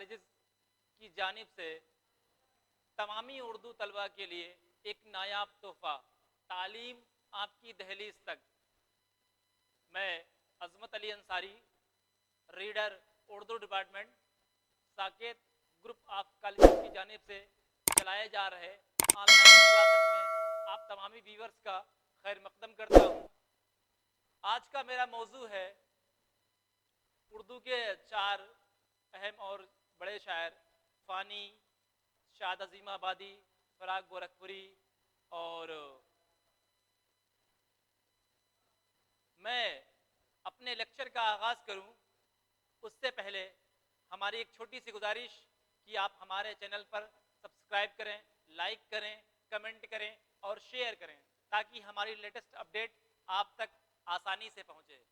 Colleges کی جانب سے تمامی اردو طلباء کے لیے ایک نایاب تحفہ، تعلیم آپ کی دہلیز تک۔ میں Azmat Ali Ansari, reader Urdu department, Saket group of colleges کی جانب سے چلائے جا رہے آن لائن کلاسز میں آپ تمامی ویورز کا خیر مقدم کرتا ہوں۔ آج کا میرا موضوع ہے اردو کے 4 اہم اور بڑے شاعر فانی، شاد عظیم آبادی، فراق گورکھپوری، اور میں اپنے لیکچر کا آغاز کروں اس سے پہلے ہماری ایک چھوٹی سی گزارش کہ آپ ہمارے چینل پر سبسکرائب کریں، لائک کریں، کمنٹ کریں اور شیئر کریں تاکہ ہماری لیٹسٹ اپڈیٹ آپ تک آسانی سے پہنچے۔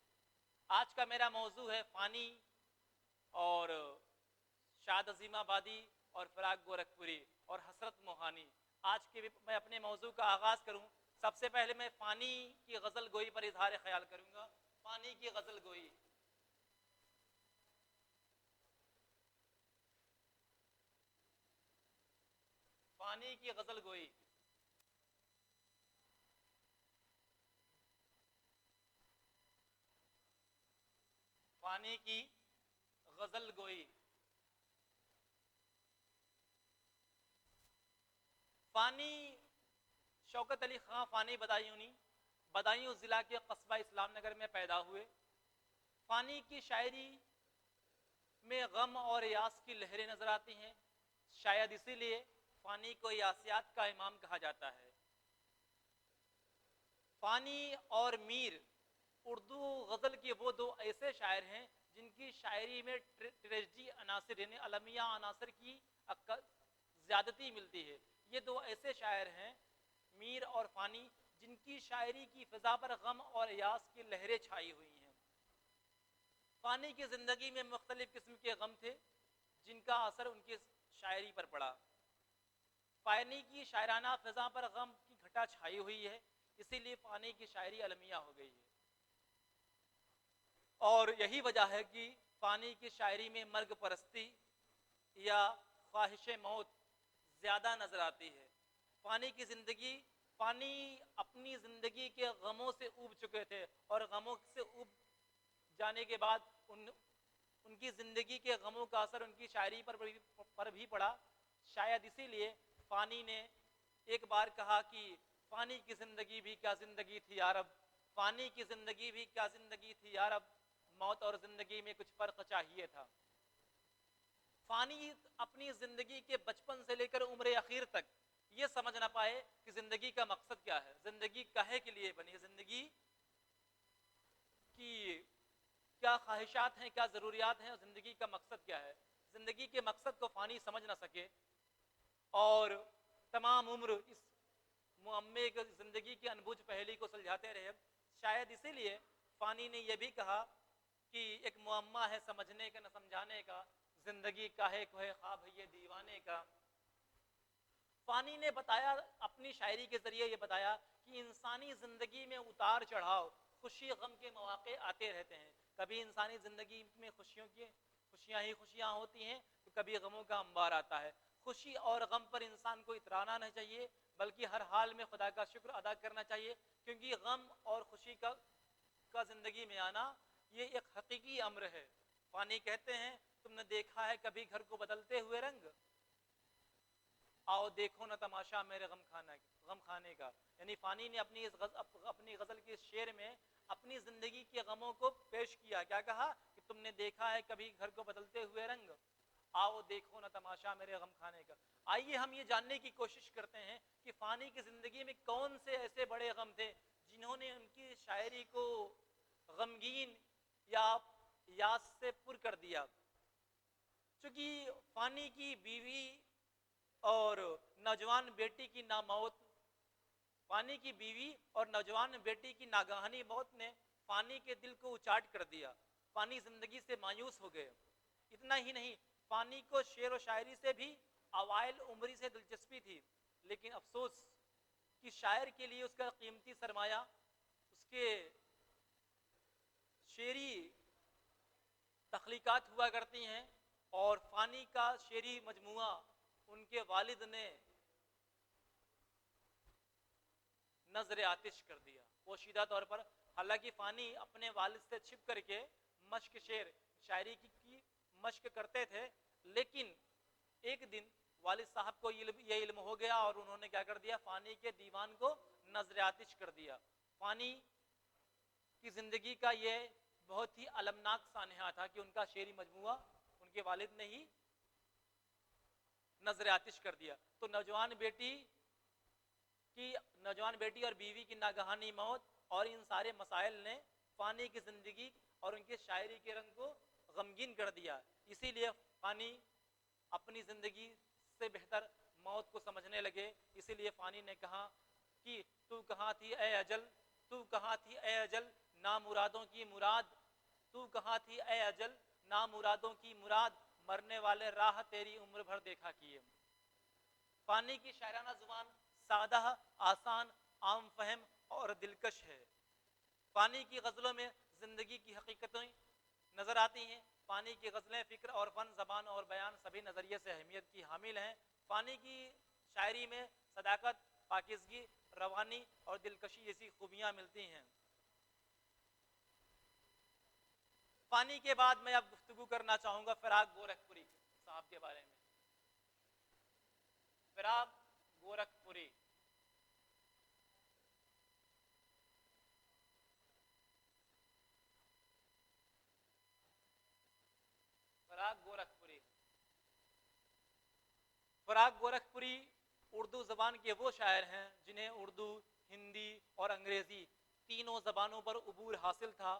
آج کا میرا موضوع ہے فانی اور شاد عظیم آبادی اور فراق گورکھپوری اور حسرت موہانی۔ آج کے میں اپنے موضوع کا آغاز کروں، سب سے پہلے میں فانی کی غزل گوئی پر اظہار خیال کروں گا۔ فانی کی غزل گوئی۔ فانی کی غزل گوئی۔ فانی کی غزل گوئی۔ فانی شوکت علی خان فانی بدایوں ضلع کے قصبہ اسلام نگر میں پیدا ہوئے۔ فانی کی شاعری میں غم اور یاس کی لہریں نظر آتی ہیں، شاید اسی لیے فانی کو یاسیات کا امام کہا جاتا ہے۔ فانی اور میر اردو غزل کے وہ دو ایسے شاعر ہیں جن کی شاعری میں ٹریجڈی عناصر یعنی المیہ عناصر کی زیادتی ملتی ہے۔ یہ دو ایسے شاعر ہیں میر اور فانی جن کی شاعری کی فضا پر غم اور یاس کی لہریں چھائی ہوئی ہیں۔ فانی کی زندگی میں مختلف قسم کے غم تھے جن کا اثر ان کی شاعری پر پڑا۔ فانی کی شاعرانہ فضا پر غم کی گھٹا چھائی ہوئی ہے، اسی لیے فانی کی شاعری المیہ ہو گئی ہے، اور یہی وجہ ہے کہ فانی کی شاعری میں مرگ پرستی یا خواہش موت زیادہ نظر آتی ہے۔ فانی اپنی زندگی کے غموں سے اوب چکے تھے اور غموں سے اوب جانے کے بعد ان کی زندگی کے غموں کا اثر ان کی شاعری پر بھی پڑا۔ شاید اسی لیے فانی نے ایک بار کہا کہ فانی کی زندگی بھی کیا زندگی تھی یا رب، فانی کی زندگی بھی کیا زندگی تھی یا رب، موت اور زندگی میں کچھ فرق چاہیے تھا۔ فانی اپنی زندگی کے بچپن سے لے کر عمر اخیر تک یہ سمجھ نہ پائے کہ زندگی کا مقصد کیا ہے، زندگی کاہے کے لیے بنی ہے، زندگی کی کیا خواہشات ہیں، کیا ضروریات ہیں، زندگی کا مقصد کیا ہے۔ زندگی کے مقصد کو فانی سمجھ نہ سکے اور تمام عمر اس معمے کی زندگی کی انبوجھ پہلی کو سلجھاتے رہے۔ شاید اسی لیے فانی نے یہ بھی کہا کہ ایک معمہ ہے سمجھنے کا نہ سمجھانے کا، زندگی کاہے کو ہے خواب ہے یہ دیوانے کا۔ فانی نے بتایا، اپنی شاعری کے ذریعے یہ بتایا کہ انسانی زندگی میں اتار چڑھاؤ، خوشی غم کے مواقع آتے رہتے ہیں۔ کبھی انسانی زندگی میں خوشیاں ہی خوشیاں ہوتی ہیں تو کبھی غموں کا انبار آتا ہے۔ خوشی اور غم پر انسان کو اترانا نہیں چاہیے بلکہ ہر حال میں خدا کا شکر ادا کرنا چاہیے، کیونکہ غم اور خوشی کا زندگی میں آنا یہ ایک حقیقی امر ہے۔ فانی کہتے ہیں تم نے دیکھا ہے کبھی گھر کو بدلتے ہوئے رنگ، آؤ دیکھو نہ تماشا میرے غم خانے کا۔ یعنی فانی نے اپنی غزل کے شعر میں اپنی زندگی کے غموں کو پیش کیا۔ کیا کہا کہ تم نے دیکھا ہے کبھی گھر کو بدلتے ہوئے رنگ، آؤ دیکھو نہ تماشا میرے غم خانے کا۔ آئیے ہم یہ جاننے کی کوشش کرتے ہیں کہ فانی کی زندگی میں کون سے ایسے بڑے غم تھے جنہوں نے ان کی شاعری کو غمگین یا یاس سے پر کر دیا۔ چونکہ فانی کی بیوی اور نوجوان بیٹی کی موت، فانی کی بیوی اور نوجوان بیٹی کی ناگہانی موت نے فانی کے دل کو اچاٹ کر دیا۔ فانی زندگی سے مایوس ہو گئے۔ اتنا ہی نہیں، فانی کو شعر و شاعری سے بھی اوائل عمری سے دلچسپی تھی، لیکن افسوس کہ شاعر کے لیے اس کا قیمتی سرمایہ اس کے شعری تخلیقات ہوا کرتی ہیں اور فانی کا شعری مجموعہ ان کے والد نے نظر آتش کر دیا پوشیدہ طور پر. حالانکہ فانی اپنے والد سے چھپ کر کے مشق شاعری کی مشق کرتے تھے، لیکن ایک دن والد صاحب کو یہ علم ہو گیا اور انہوں نے کیا کر دیا، فانی کے دیوان کو نظر آتش کر دیا. فانی کی زندگی کا یہ بہت ہی المناک سانحہ تھا کہ ان کا شعری مجموعہ ان کے والد نے ہی نظر آتش کر دیا. تو نوجوان بیٹی اور بیوی کی ناگہانی موت اور ان سارے مسائل نے فانی کی زندگی اور ان کے شاعری کے رنگ کو غمگین کر دیا. اسی لیے فانی اپنی زندگی سے بہتر موت کو سمجھنے لگے. اسی لیے فانی نے کہا کہ تو کہاں تھی اے اجل، تو کہاں تھی اے اجل نامرادوں کی مراد، تو کہاں تھی اے اجل نامرادوں کی مراد، مرنے والے راہ تیری عمر بھر دیکھا کیے. فانی کی شاعرانہ زبان سادہ، آسان، عام فہم اور دلکش ہے. فانی کی غزلوں میں زندگی کی حقیقتیں نظر آتی ہیں. فانی کی غزلیں فکر اور فن، زبان اور بیان سبھی نظریے سے اہمیت کی حامل ہیں. فانی کی شاعری میں صداقت، پاکیزگی، روانی اور دلکشی جیسی خوبیاں ملتی ہیں. فانی کے بعد میں اب گفتگو کرنا چاہوں گا فراق گورکھپوری صاحب کے بارے میں. فراق گورکھپوری فراق گورکھپوری اردو زبان کے وہ شاعر ہیں جنہیں اردو، ہندی اور انگریزی تینوں زبانوں پر عبور حاصل تھا.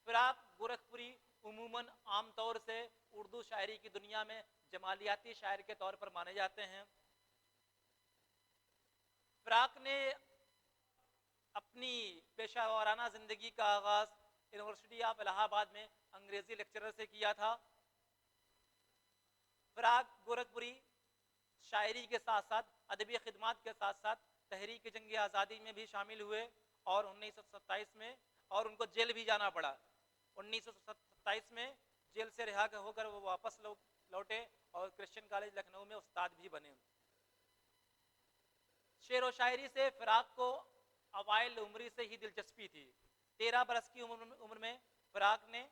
فراق گورکھپوری عموماً عام طور سے اردو شاعری کی دنیا میں جمالیاتی شاعر کے طور پر مانے جاتے ہیں. فراق نے اپنی پیشہ ورانہ زندگی کا آغاز یونیورسٹی آف الہ آباد میں انگریزی لیکچرر سے کیا تھا. فراق گورکھپوری شاعری کے ساتھ ساتھ ادبی خدمات کے ساتھ ساتھ تحریک جنگ آزادی میں بھی شامل ہوئے اور 1927 میں اور ان کو جیل بھی جانا پڑا. 1927 میں جیل سے رہا ہو کر وہ واپس لوٹے اور کرسچن کالج لکھنؤ میں استاد بھی بنے. شعر و شاعری سے فراق کو اوائل عمری سے ہی دلچسپی تھی. 13 برس کی عمر میں فراق نے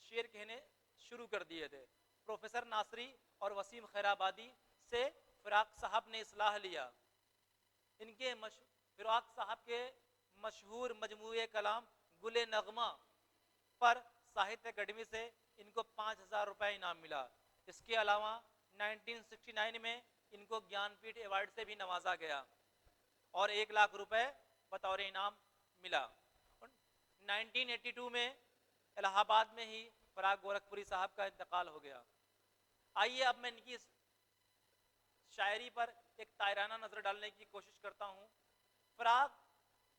شعر کہنے شروع کر دیے تھے. پروفیسر ناصری اور وسیم خیر آبادی سے فراق صاحب نے اصلاح لیا. ان کے فراق صاحب کے مشہور مجموعے کلام گل نغمہ پر ساہتیہ اکیڈمی سے ان کو 5,000 روپے انعام ملا. اس کے علاوہ 1969 میں ان کو گیان پیٹھ ایوارڈ سے بھی نوازا گیا اور 1,00,000 روپے بطور انعام ملا. 1982 میں الہ آباد میں ہی فراق گورکھپوری صاحب کا انتقال ہو گیا. آئیے اب میں ان کی شاعری پر ایک تائرانہ نظر ڈالنے کی کوشش کرتا ہوں. فراق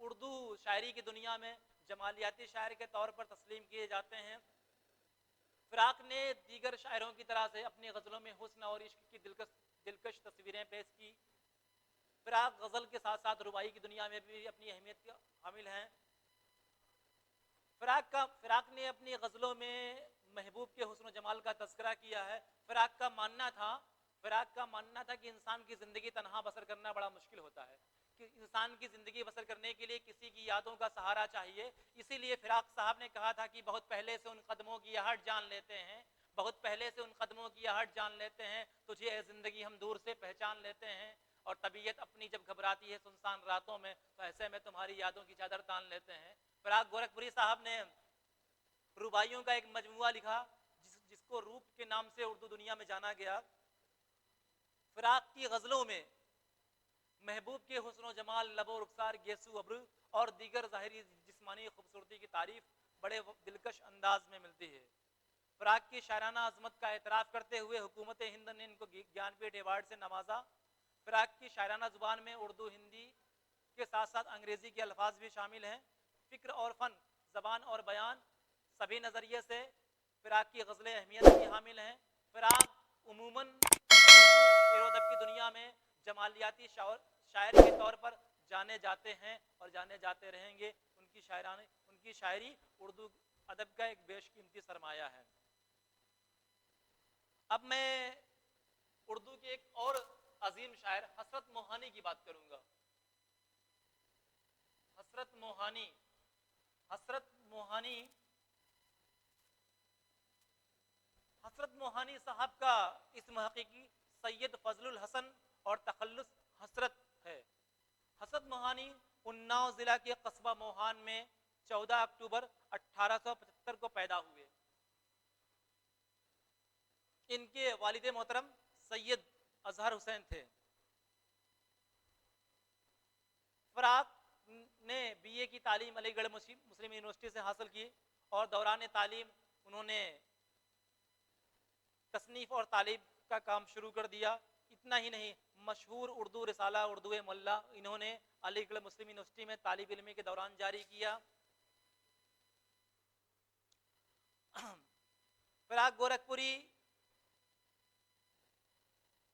اردو شاعری کی دنیا میں جمالیاتی شاعر کے طور پر تسلیم کیے جاتے ہیں. فراق نے دیگر شاعروں کی طرح سے اپنی غزلوں میں حسن اور عشق کی دلکش تصویریں پیش کی. فراق غزل کے ساتھ ساتھ ربائی کی دنیا میں بھی اپنی اہمیت کے حامل ہیں. فراق نے اپنی غزلوں میں محبوب کے حسن و جمال کا تذکرہ کیا ہے. فراق کا ماننا تھا کہ انسان کی زندگی تنہا بسر کرنا بڑا مشکل ہوتا ہے، کہ انسان کی زندگی بسر کرنے کے لیے کسی کی یادوں کا سہارا چاہیے. اسی لیے فراق صاحب نے کہا تھا کہ بہت پہلے سے ان قدموں کی آہٹ جان لیتے ہیں، بہت پہلے سے ان قدموں کی آہٹ جان لیتے ہیں، تجھے اے زندگی ہم دور سے پہچان لیتے ہیں، اور طبیعت اپنی جب گھبراتی ہے سنسان راتوں میں تو ایسے میں تمہاری یادوں کی چادر تان لیتے ہیں. فراق گورکھپوری صاحب نے رباعیوں کا ایک مجموعہ لکھا جس کو روپ کے نام سے اردو دنیا میں جانا گیا. فراق کی غزلوں میں محبوب کے حسن و جمال، لب و رخسار، گیسو ابرو اور دیگر ظاہری جسمانی خوبصورتی کی تعریف بڑے دلکش انداز میں ملتی ہے. فراق کی شاعرانہ عظمت کا اعتراف کرتے ہوئے حکومت ہند نے ان کو گیان پیٹھ ایوارڈ سے نوازا. فراق کی شاعرانہ زبان میں اردو، ہندی کے ساتھ ساتھ انگریزی کے الفاظ بھی شامل ہیں. فکر اور فن، زبان اور بیان سبھی نظریے سے فراق کی غزلیں اہمیت کی حامل ہیں. فراق عموماً شعر و ادب کی دنیا میں جمالیاتی شاعر کے طور پر جانے جاتے ہیں اور جانے جاتے رہیں گے. ان کی شاعری اردو ادب کا ایک بیش قیمتی سرمایہ ہے. اب میں اردو کے ایک اور عظیم شاعر حسرت موہانی کی بات کروں گا. حسرت موہانی. حسرت موہانی حسرت موہانی صاحب کا اسم حقیقی سید فضل الحسن اور تخلص حسرت ہے. حسرت موہانی اناؤ ضلع کے قصبہ موہان میں 14 اکتوبر 1875 کو پیدا ہوئے. ان کے والد محترم سید اظہر حسین تھے. فراق نے بی اے کی تعلیم علی گڑھ مسلم یونیورسٹی سے حاصل کی اور دوران تعلیم انہوں نے تصنیف اور تعلیم کا کام شروع کر دیا. اتنا ہی نہیں، مشہور اردو رسالہ اردو ملا انہوں نے علی گڑھ مسلم یونیورسٹی میں طالب علمی کے دوران جاری کیا. فراق گورکھپوری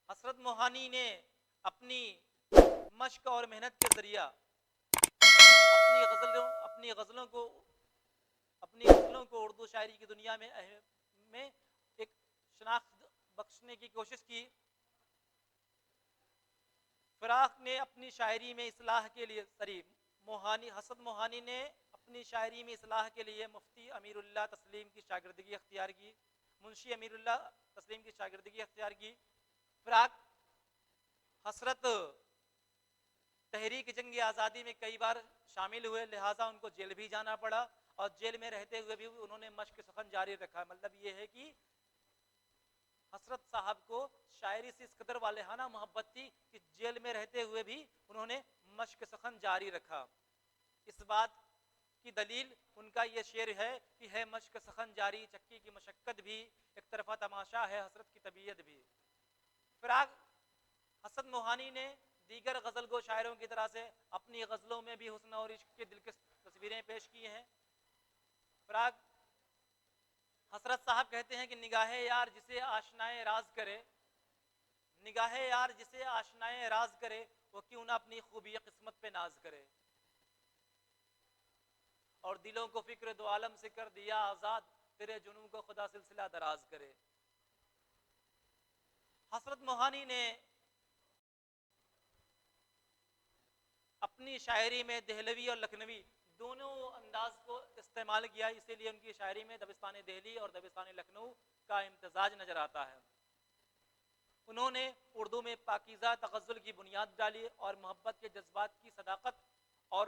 حسرت موہانی نے اپنی مشق اور محنت کے ذریعہ اپنی غزلوں کو اردو شاعری کی دنیا میں ایک شناخت بخشنے کی کوشش کی. فراق نے اپنی شاعری میں اصلاح کے لیے حسرت موہانی نے اپنی شاعری میں اصلاح کے لیے مفتی امیر اللہ تسلیم کی شاگردگی اختیار کی، منشی امیر اللہ تسلیم کی شاگردگی اختیار کی. فراق حسرت تحریک جنگ آزادی میں کئی بار شامل ہوئے، لہٰذا ان کو جیل بھی جانا پڑا اور جیل میں رہتے ہوئے بھی انہوں نے مشق سخن جاری رکھا. مطلب یہ ہے کہ حسرت صاحب کو شاعری سے اس قدر والہانہ محبت تھی کہ جیل میں رہتے ہوئے بھی انہوں نے مشق سخن جاری رکھا. اس بات کی دلیل ان کا یہ شعر ہے کہ ہے مشق سخن جاری، چکی کی مشقت بھی، ایک طرفہ تماشا ہے حسرت کی طبیعت بھی. فراق حسرت موہانی نے دیگر غزل گو شاعروں کی طرح سے اپنی غزلوں میں بھی حسن اور عشق کی دلکش تصویریں پیش کی ہیں. فراق حسرت صاحب کہتے ہیں کہ نگاہ یار جسے آشنائے راز کرے، نگاہ یار جسے آشنائے راز کرے، وہ کیوں نہ اپنی خوبی قسمت پہ ناز کرے، اور دلوں کو فکر دو عالم سے کر دیا آزاد، تیرے جنوں کو خدا سلسلہ دراز کرے. حسرت موہانی نے اپنی شاعری میں دہلوی اور لکھنوی دونوں انداز کو استعمال کیا، اسی لیے ان کی شاعری میں دبستان دہلی اور دبستان لکھنؤ کا امتزاج نظر آتا ہے. انہوں نے اردو میں پاکیزہ تغزل کی بنیاد ڈالی اور محبت کے جذبات کی صداقت اور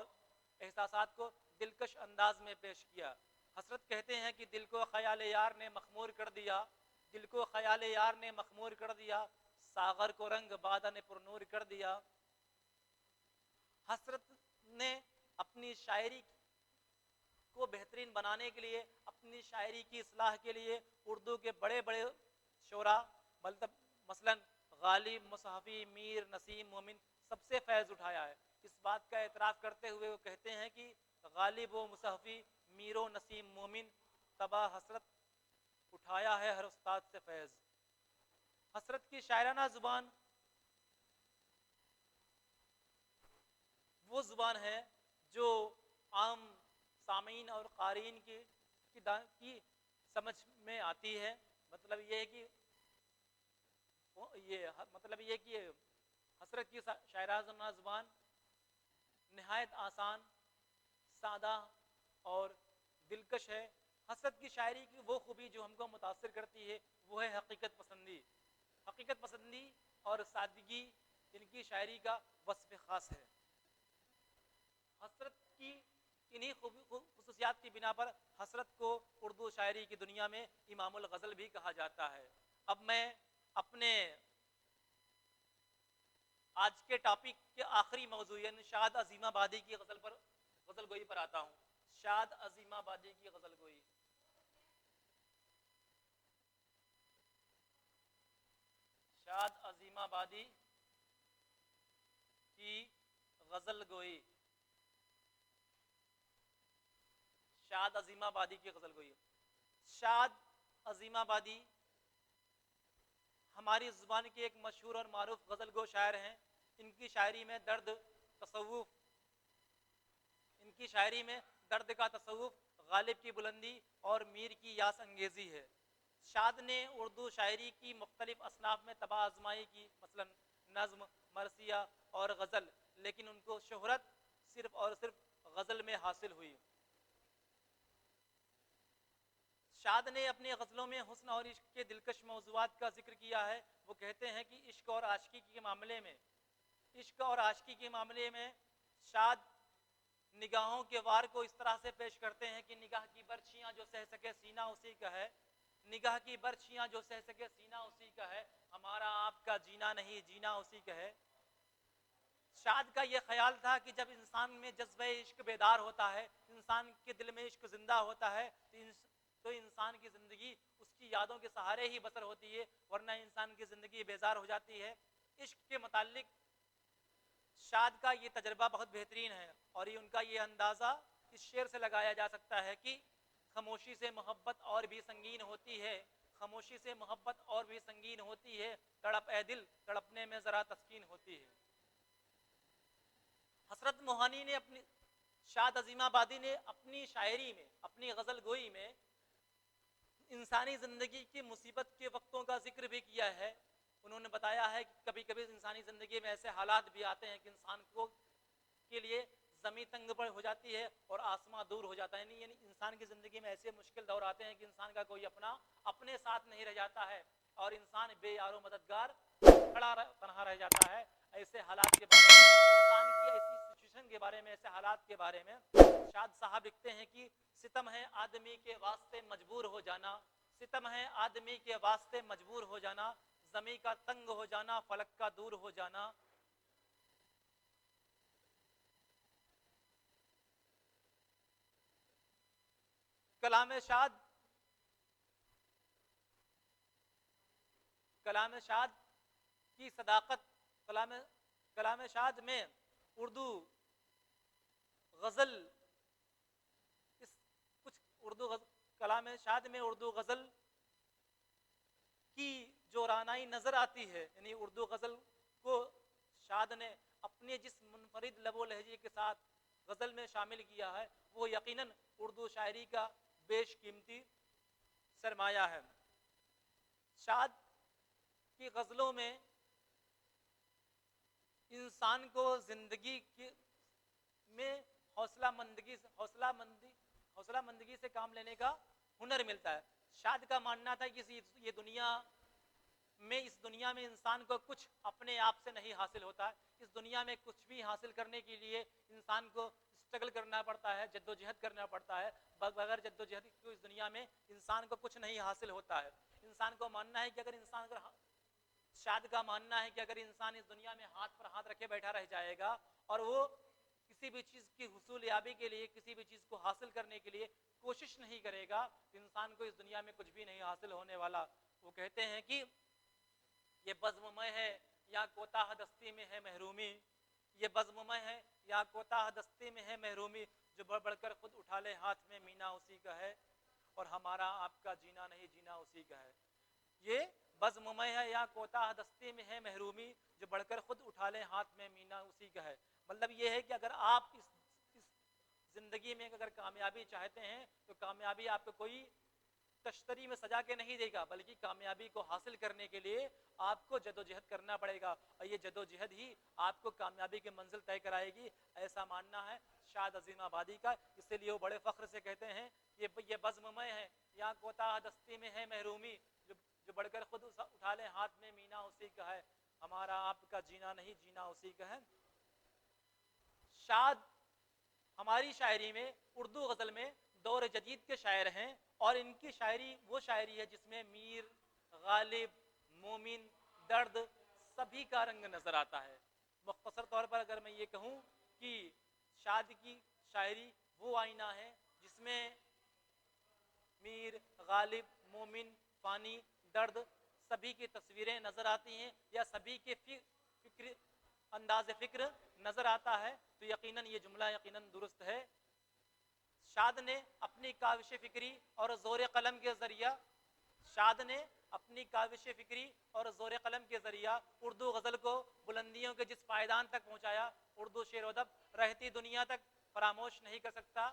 احساسات کو دلکش انداز میں پیش کیا. حسرت کہتے ہیں کہ دل کو خیال یار نے مخمور کر دیا، دل کو خیال یار نے مخمور کر دیا، ساغر کو رنگ بادہ نے پرنور کر دیا. حسرت نے اپنی شاعری کو بہترین بنانے کے لیے، اپنی شاعری کی اصلاح کے لیے اردو کے بڑے بڑے شعراء مثلاً غالب، مصحفی، میر، نسیم، مومن سب سے فیض اٹھایا ہے. اس بات کا اعتراف کرتے ہوئے وہ کہتے ہیں کہ غالب و مصحفی، میر و نسیم، مومن تبا حسرت اٹھایا ہے ہر استاد سے فیض. حسرت کی شاعرانہ زبان وہ زبان ہے جو عام سامعین اور قارئین کی سمجھ میں آتی ہے. مطلب یہ کہ حسرت کی شاعرانہ زبان نہایت آسان، سادہ اور دلکش ہے. حسرت کی شاعری کی وہ خوبی جو ہم کو متاثر کرتی ہے وہ ہے حقیقت پسندی. حقیقت پسندی اور سادگی ان کی شاعری کا وصف خاص ہے. حسرت کی انہی خصوصیات کی بنا پر حسرت کو اردو شاعری کی دنیا میں امام الغزل بھی کہا جاتا ہے. اب میں اپنے آج کے ٹاپک کے آخری موضوع یعنی شاد عظیم آبادی کی غزل گوئی پر آتا ہوں. شاد عظیم آبادی کی غزل گوئی. شاد عظیم آبادی کی غزل گوئی. شاد عظیم آبادی کی غزل گوئی. شاد عظیم آبادی ہماری زبان کے ایک مشہور اور معروف غزل گو شاعر ہیں. ان کی شاعری میں درد کا تصوف، غالب کی بلندی اور میر کی یاس انگیزی ہے. شاد نے اردو شاعری کی مختلف اصناف میں تباہ آزمائی کی، مثلا نظم، مرثیہ اور غزل، لیکن ان کو شہرت صرف اور صرف غزل میں حاصل ہوئی۔ شاد نے اپنی غزلوں میں حسن اور عشق کے دلکش موضوعات کا ذکر کیا ہے۔ وہ کہتے ہیں کہ عشق اور عاشقی کے معاملے میں شاد نگاہوں کے وار کو اس طرح سے پیش کرتے ہیں کہ نگاہ کی برچیاں جو سہ سکے سینہ اسی کا ہے، نگاہ کی برچیاں جو سہ سکے سینہ اسی کا ہے، ہمارا آپ کا جینا نہیں جینا اسی کا ہے۔ شاد کا یہ خیال تھا کہ جب انسان میں جذبہ عشق بیدار ہوتا ہے، انسان کے دل میں عشق زندہ ہوتا ہے، تو انسان کی زندگی اس کی یادوں کے سہارے ہی بسر ہوتی ہے، ورنہ انسان کی زندگی بیزار ہو جاتی ہے۔ عشق کے متعلق شاد کا یہ تجربہ بہت بہترین ہے، اور ان کا یہ اندازہ اس شعر سے لگایا جا سکتا ہے کہ خاموشی سے محبت اور بھی سنگین ہوتی ہے، خاموشی سے محبت اور بھی سنگین ہوتی ہے، تڑپ اے دل تڑپنے میں ذرا تسکین ہوتی ہے۔ حسرت موہانی نے شاد عظیم آبادی نے اپنی شاعری میں، اپنی غزل گوئی میں انسانی زندگی کی مصیبت کے وقتوں کا ذکر بھی کیا ہے۔ انہوں نے بتایا ہے کہ کبھی کبھی انسانی زندگی میں ایسے حالات بھی آتے ہیں کہ انسان کے لیے زمین تنگ پر ہو جاتی ہے اور آسمان دور ہو جاتا ہے، یعنی انسان کی زندگی میں ایسے مشکل دور آتے ہیں کہ انسان کا کوئی اپنے ساتھ نہیں رہ جاتا ہے، اور انسان بے یار و مددگار تنہا رہ جاتا ہے۔ ایسے حالات کے بارے میں، انسان کی ایسی سچویشن کے بارے میں، ایسے حالات کے بارے میں شاد صاحب لکھتے ہیں کہ ستم ہے آدمی کے واسطے مجبور ہو جانا، ستم ہے آدمی کے واسطے مجبور ہو جانا، زمیں کا تنگ ہو جانا، فلک کا دور ہو جانا۔ کلام شاد کی صداقت، کلام شاد میں اردو غزل کلام شاد میں اردو غزل کی جو رانائی نظر آتی ہے، یعنی اردو غزل کو شاد نے اپنے جس منفرد لب و لہجے کے ساتھ غزل میں شامل کیا ہے، وہ یقیناً اردو شاعری کا بیش قیمتی سرمایہ ہے۔ شاد کی غزلوں میں انسان کو زندگی میں حوصلہ مندی سے کام لینے کا ہنر ملتا ہے۔ شاد کا ماننا تھا کہ اس دنیا میں انسان کو کچھ اپنے آپ سے نہیں حاصل ہوتا ہے، اس دنیا میں کچھ بھی حاصل کرنے کے لیے انسان کو اسٹرگل کرنا پڑتا ہے، جد و جہد کرنا پڑتا ہے، بغیر جد و جہد کی اس دنیا میں انسان کو کچھ نہیں حاصل ہوتا ہے۔ انسان کو ماننا ہے کہ شاد کا ماننا ہے کہ اگر انسان اس دنیا میں ہاتھ پر ہاتھ رکھے بیٹھا رہ جائے گا اور وہ کسی بھی چیز کی حصول یابی کے لیے، کسی بھی چیز کو حاصل کرنے کے لیے کوشش نہیں کرے گا، تو انسان کو اس دنیا میں کچھ بھی نہیں حاصل ہونے والا۔ وہ کہتے ہیں کہ یہ بزم میں ہے یا کوتاہ دستی میں ہے محرومی، یہ بزم میں ہے یا کوتاہ دستی میں ہے محرومی، جو بڑھ بڑھ کر خود اٹھا لے ہاتھ میں مینا اسی کا ہے، اور ہمارا آپ کا جینا نہیں جینا اسی کا ہے۔ یہ بزم میں ہے یا کوتاہ دستی میں ہے محرومی، جو بڑھ کر خود اٹھا لے ہاتھ میں مینا اسی کا ہے۔ مطلب یہ ہے کہ اگر آپ اس زندگی میں اگر کامیابی چاہتے ہیں تو کامیابی آپ کو کوئی تشتری میں سجا کے نہیں دے گا، بلکہ کامیابی کو حاصل کرنے کے لیے آپ کو جد و جہد کرنا پڑے گا، اور یہ جد و جہد ہی آپ کو کامیابی کی منزل طے کرائے گی، ایسا ماننا ہے شاد عظیم آبادی کا۔ اس لیے وہ بڑے فخر سے کہتے ہیں یہ بزم میں ہے یا کوتاہ دستی میں ہے محرومی، جو بڑھ کر خود اٹھا لے ہاتھ میں مینا اسی کا ہے، ہمارا آپ کا جینا نہیں جینا اسی کا ہے۔ شاد ہماری شاعری میں، اردو غزل میں دور جدید کے شاعر ہیں، اور ان کی شاعری وہ شاعری ہے جس میں میر، غالب، مومن، درد سبھی کا رنگ نظر آتا ہے۔ مختصر طور پر اگر میں یہ کہوں کہ شاد کی شاعری وہ آئینہ ہے جس میں میر، غالب، مومن، فانی، درد سبھی کی تصویریں نظر آتی ہیں، یا سبھی کے انداز فکر نظر آتا ہے، تو یقیناً یہ جملہ یقیناً درست ہے۔ شاد نے اپنی کاوش فکری اور زور قلم کے ذریعہ اردو غزل کو بلندیوں کے جس پائیدان تک پہنچایا، اردو شعر و ادب رہتی دنیا تک فراموش نہیں کر سکتا۔